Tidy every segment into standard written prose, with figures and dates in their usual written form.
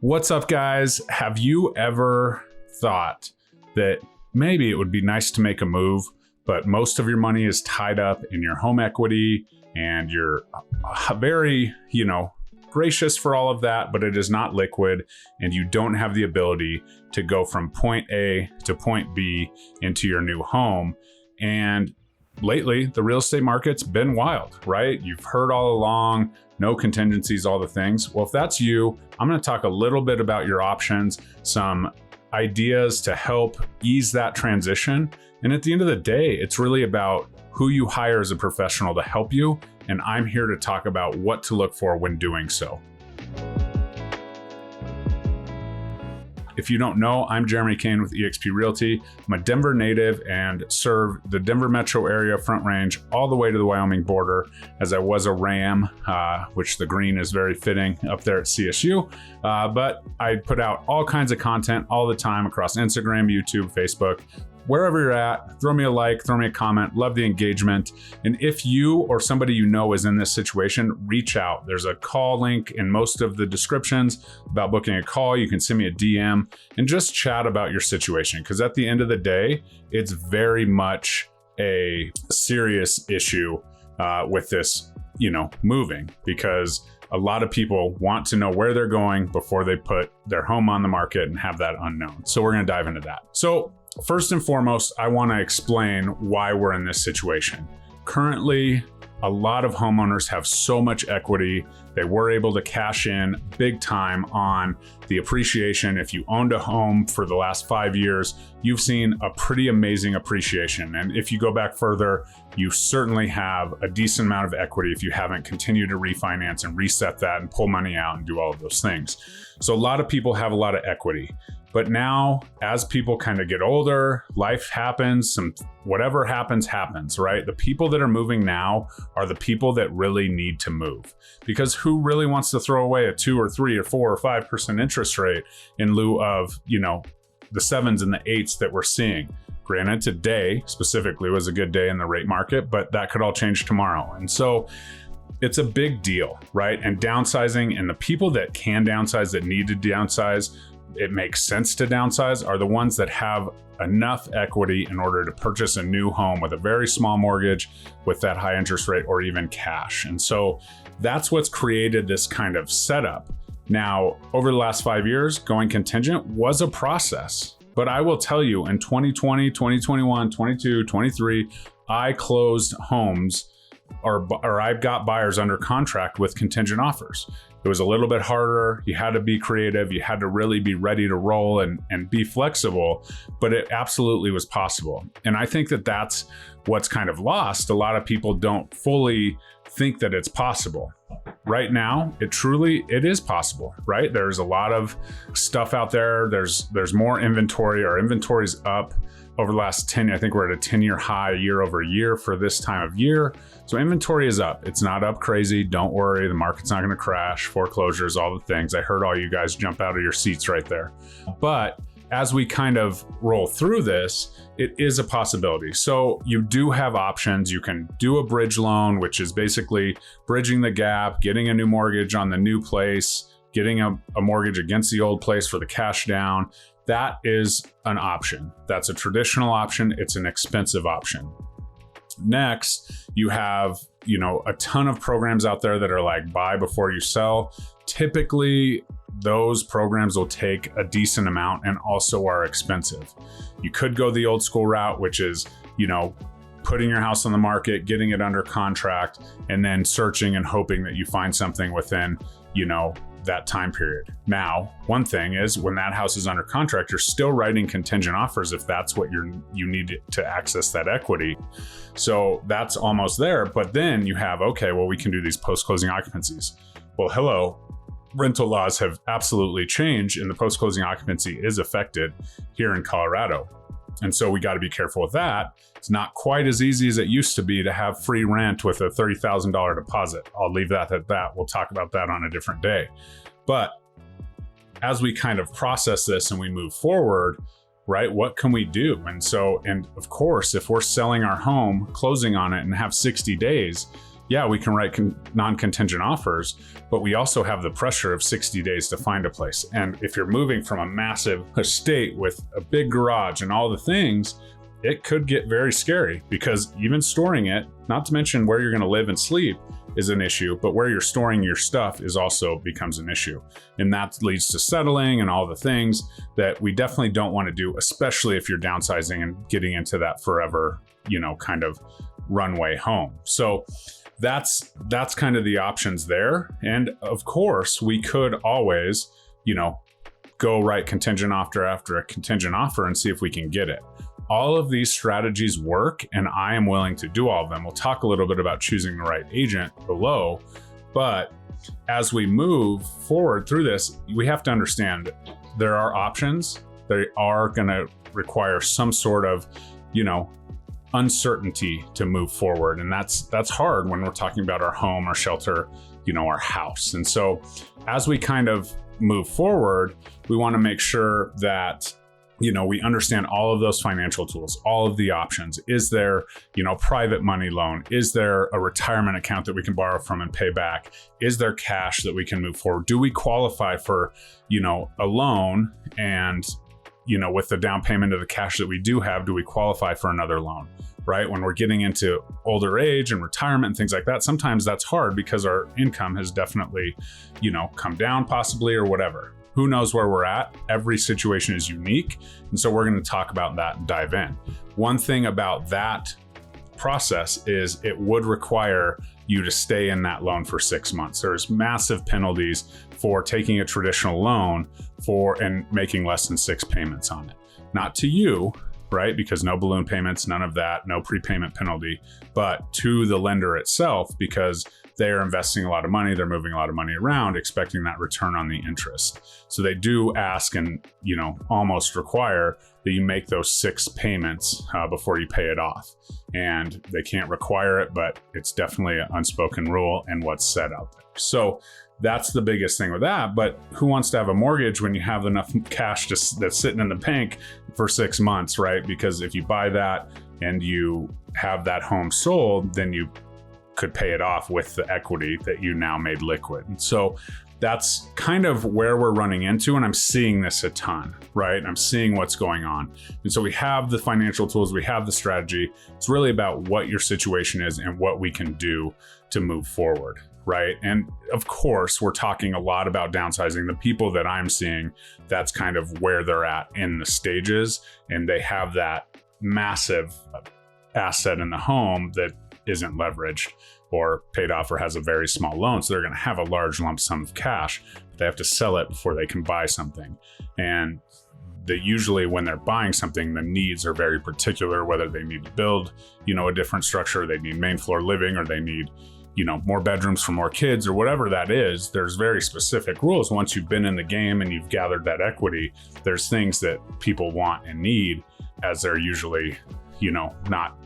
What's up, guys? Have you ever thought that maybe it would be nice to make a move, but most of your money is tied up in your home equity and you're very, gracious for all of that, but it is not liquid and you don't have the ability to go from point A to point B into your new home? And lately, the real estate market's been wild, right? You've heard all along, no contingencies, all the things. Well, if that's you, I'm going to talk a little bit about your options, some ideas to help ease that transition. And at the end of the day, it's really about who you hire as a professional to help you. And I'm here to talk about what to look for when doing so. If you don't know, I'm Jeremy Kane with eXp Realty. I'm a Denver native and serve the Denver metro area, Front Range, all the way to the Wyoming border, as I was a Ram, which the green is very fitting up there at CSU. But I put out all kinds of content all the time across Instagram, YouTube, Facebook. Wherever you're at, throw me a like, throw me a comment, love the engagement. And if you or somebody you know is in this situation, reach out. There's a call link in most of the descriptions about booking a call. You can send me a DM and just chat about your situation. Because at the end of the day, it's very much a serious issue with this, moving, because a lot of people want to know where they're going before they put their home on the market and have that unknown. So we're going to dive into that. So first and foremost, I want to explain why we're in this situation. Currently, a lot of homeowners have so much equity. They were able to cash in big time on the appreciation. If you owned a home for the last 5 years, you've seen a pretty amazing appreciation. And if you go back further, you certainly have a decent amount of equity if you haven't continued to refinance and reset that and pull money out and do all of those things. So a lot of people have a lot of equity. But now, as people kind of get older, life happens, whatever happens, right? The people that are moving now are the people that really need to move. Because who really wants to throw away a 2 or 3 or 4 or 5% interest rate in lieu of, the 7s and the 8s that we're seeing? Granted, today specifically was a good day in the rate market, but that could all change tomorrow. And so it's a big deal, right? And downsizing, and the people that can downsize, that need to downsize, it makes sense to downsize, are the ones that have enough equity in order to purchase a new home with a very small mortgage with that high interest rate or even cash. And so that's what's created this kind of setup. Now, over the last 5 years, going contingent was a process. But I will tell you, in 2020, 2021, 22, 23, I closed homes or I've got buyers under contract with contingent offers. It was a little bit harder. You had to be creative. You had to really be ready to roll and be flexible, but it absolutely was possible. And I think that that's what's kind of lost. A lot of people don't fully think that it's possible. Right now, it is possible, right? There's a lot of stuff out there. There's more inventory. Our inventory's up over the last 10, I think we're at a 10-year high year over year for this time of year. So inventory is up. It's not up crazy. Don't worry. The market's not going to crash, foreclosures, all the things. I heard all you guys jump out of your seats right there. But as we kind of roll through this, it is a possibility. So you do have options. You can do a bridge loan, which is basically bridging the gap, getting a new mortgage on the new place, getting a mortgage against the old place for the cash down. That is an option. That's a traditional option. It's an expensive option. Next, you have, a ton of programs out there that are like buy before you sell. Typically, those programs will take a decent amount and also are expensive. You could go the old school route, which is, putting your house on the market, getting it under contract, and then searching and hoping that you find something within, that time period. Now, one thing is when that house is under contract, you're still writing contingent offers if that's what you need to access that equity. So that's almost there. But then you have, okay, well, we can do these post-closing occupancies. Well, hello, rental laws have absolutely changed and the post-closing occupancy is affected here in Colorado. And so we got to be careful with that. It's not quite as easy as it used to be to have free rent with a $30,000 deposit. I'll leave that at that. We'll talk about that on a different day. But as we kind of process this and we move forward, right, what can we do? And of course, if we're selling our home, closing on it and have 60 days, yeah, we can write non-contingent offers, but we also have the pressure of 60 days to find a place. And if you're moving from a massive estate with a big garage and all the things, it could get very scary, because even storing it, not to mention where you're going to live and sleep, is an issue, but where you're storing your stuff is also becomes an issue. And that leads to settling and all the things that we definitely don't want to do, especially if you're downsizing and getting into that forever, kind of runway home. So that's kind of the options there. And of course, we could always, go write contingent offer after a contingent offer and see if we can get it. All of these strategies work, and I am willing to do all of them. We'll talk a little bit about choosing the right agent below, but as we move forward through this, we have to understand there are options. They are going to require some sort of, uncertainty to move forward, and that's hard when we're talking about our home, our shelter, our house. And so, as we kind of move forward, we want to make sure that we understand all of those financial tools, all of the options. Is there, private money loan? Is there a retirement account that we can borrow from and pay back? Is there cash that we can move forward? Do we qualify for, a loan? And, with the down payment of the cash that we do have, do we qualify for another loan? Right? When we're getting into older age and retirement and things like that, sometimes that's hard because our income has definitely, come down possibly or whatever. Who knows where we're at? Every situation is unique. And so we're going to talk about that and dive in. One thing about that process is it would require you to stay in that loan for 6 months. There's massive penalties for taking a traditional loan and making less than 6 payments on it. Not to you, right? Because no balloon payments, none of that, no prepayment penalty, but to the lender itself, because they're investing a lot of money, they're moving a lot of money around, expecting that return on the interest. So they do ask and, almost require that you make those 6 payments before you pay it off. And they can't require it, but it's definitely an unspoken rule and what's said out there. So that's the biggest thing with that. But who wants to have a mortgage when you have enough cash that's sitting in the bank for 6 months, right? Because if you buy that and you have that home sold, then you could pay it off with the equity that you now made liquid. And so that's kind of where we're running into, and I'm seeing this a ton, right? I'm seeing what's going on. And so we have the financial tools, we have the strategy. It's really about what your situation is and what we can do to move forward, right? And of course, we're talking a lot about downsizing. The people that I'm seeing, that's kind of where they're at in the stages, and they have that massive asset in the home that isn't leveraged or paid off or has a very small loan. So they're going to have a large lump sum of cash, but they have to sell it before they can buy something. And they usually, when they're buying something, the needs are very particular, whether they need to build, a different structure, they need main floor living, or they need, more bedrooms for more kids or whatever that is. There's very specific rules. Once you've been in the game and you've gathered that equity, there's things that people want and need, as they're usually, not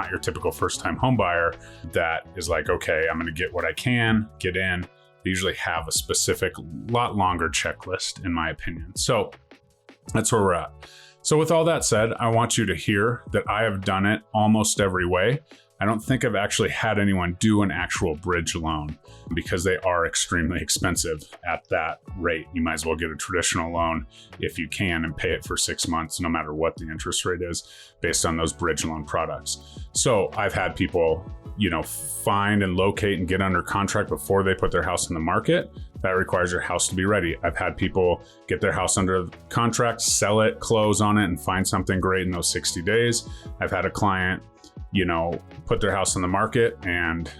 your typical first-time home buyer that is like, okay, I'm going to get what I can get in. They usually have a specific, lot longer checklist, in my opinion. So that's where we're at. So with all that said, I want you to hear that I have done it almost every way. I don't think I've actually had anyone do an actual bridge loan because they are extremely expensive at that rate. You might as well get a traditional loan if you can and pay it for 6 months, no matter what the interest rate is based on those bridge loan products. So I've had people, find and locate and get under contract before they put their house in the market. That requires your house to be ready. I've had people get their house under contract, sell it, close on it, and find something great in those 60 days. I've had a client put their house on the market and,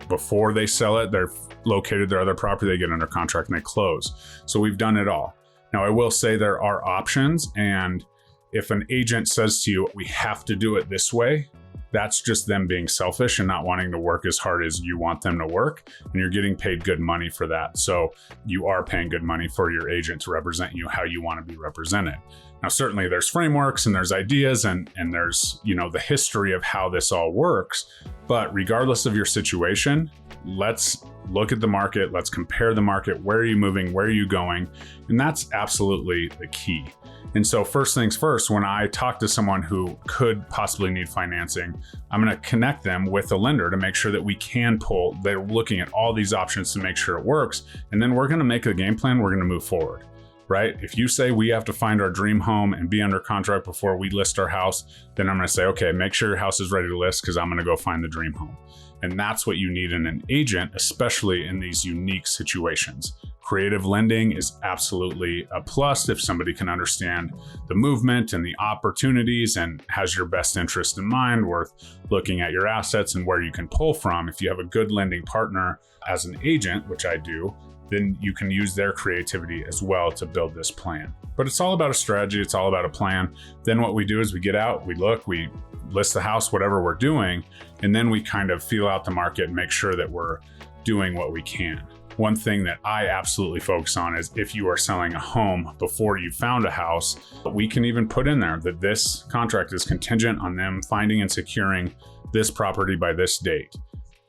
before they sell it, they're located their other property, they get under contract and they close. So we've done it all. Now, I will say there are options. And if an agent says to you, we have to do it this way, that's just them being selfish and not wanting to work as hard as you want them to work. And you're getting paid good money for that. So you are paying good money for your agent to represent you how you want to be represented. Now, certainly there's frameworks and there's ideas and there's, the history of how this all works. But regardless of your situation, let's look at the market. Let's compare the market. Where are you moving? Where are you going? And that's absolutely the key. And so first things first, when I talk to someone who could possibly need financing, I'm going to connect them with a lender to make sure that we can pull. They're looking at all these options to make sure it works. And then we're going to make a game plan. We're going to move forward, right? If you say we have to find our dream home and be under contract before we list our house, then I'm going to say, okay, make sure your house is ready to list because I'm going to go find the dream home. And that's what you need in an agent, especially in these unique situations. Creative lending is absolutely a plus if somebody can understand the movement and the opportunities and has your best interest in mind, worth looking at your assets and where you can pull from. If you have a good lending partner as an agent, which I do, then you can use their creativity as well to build this plan. But it's all about a strategy. It's all about a plan. Then what we do is we get out, we look, we list the house, whatever we're doing, and then we kind of feel out the market and make sure that we're doing what we can. One thing that I absolutely focus on is if you are selling a home before you found a house, we can even put in there that this contract is contingent on them finding and securing this property by this date.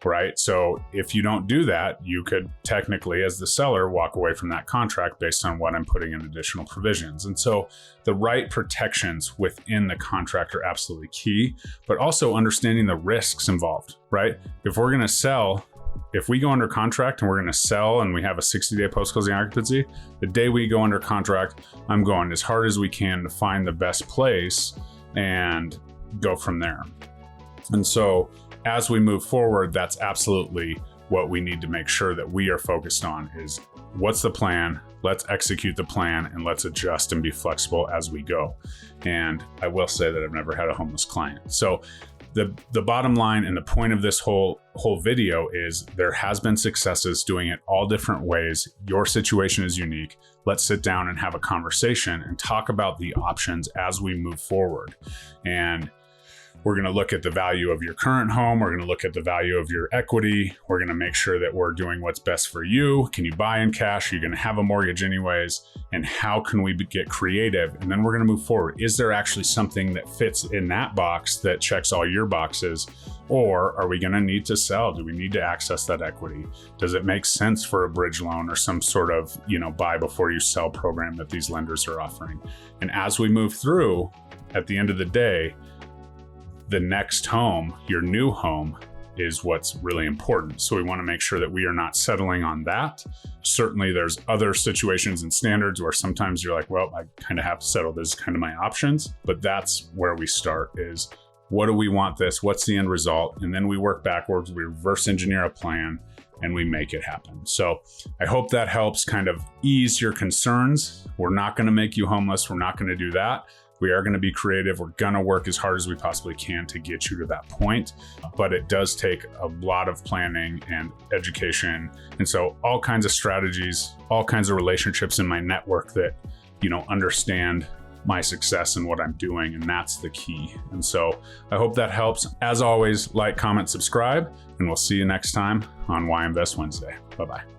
Right? So if you don't do that, you could technically, as the seller, walk away from that contract based on what I'm putting in additional provisions. And so the right protections within the contract are absolutely key, but also understanding the risks involved, right? If we're going to sell, if we go under contract and we're going to sell and we have a 60-day post-closing occupancy, the day we go under contract, I'm going as hard as we can to find the best place and go from there. And so as we move forward, that's absolutely what we need to make sure that we are focused on is what's the plan? Let's execute the plan and let's adjust and be flexible as we go. And I will say that I've never had a homeless client. So the bottom line and the point of this whole video is there has been successes doing it all different ways. Your situation is unique. Let's sit down and have a conversation and talk about the options as we move forward. And we're going to look at the value of your current home. We're going to look at the value of your equity. We're going to make sure that we're doing what's best for you. Can you buy in cash? You're going to have a mortgage anyways. And how can we get creative? And then we're going to move forward. Is there actually something that fits in that box that checks all your boxes? Or are we going to need to sell? Do we need to access that equity? Does it make sense for a bridge loan or some sort of, buy before you sell program that these lenders are offering? And as we move through, at the end of the day, the next home, your new home, is what's really important. So we want to make sure that we are not settling on that. Certainly there's other situations and standards where sometimes you're like, well, I kind of have to settle. This is kind of my options, but that's where we start is what do we want this? What's the end result? And then we work backwards, we reverse engineer a plan and we make it happen. So I hope that helps kind of ease your concerns. We're not going to make you homeless. We're not going to do that. We are going to be creative. We're going to work as hard as we possibly can to get you to that point. But it does take a lot of planning and education. And so all kinds of strategies, all kinds of relationships in my network that, understand my success and what I'm doing. And that's the key. And so I hope that helps. As always, like, comment, subscribe, and we'll see you next time on Why Invest Wednesday. Bye-bye.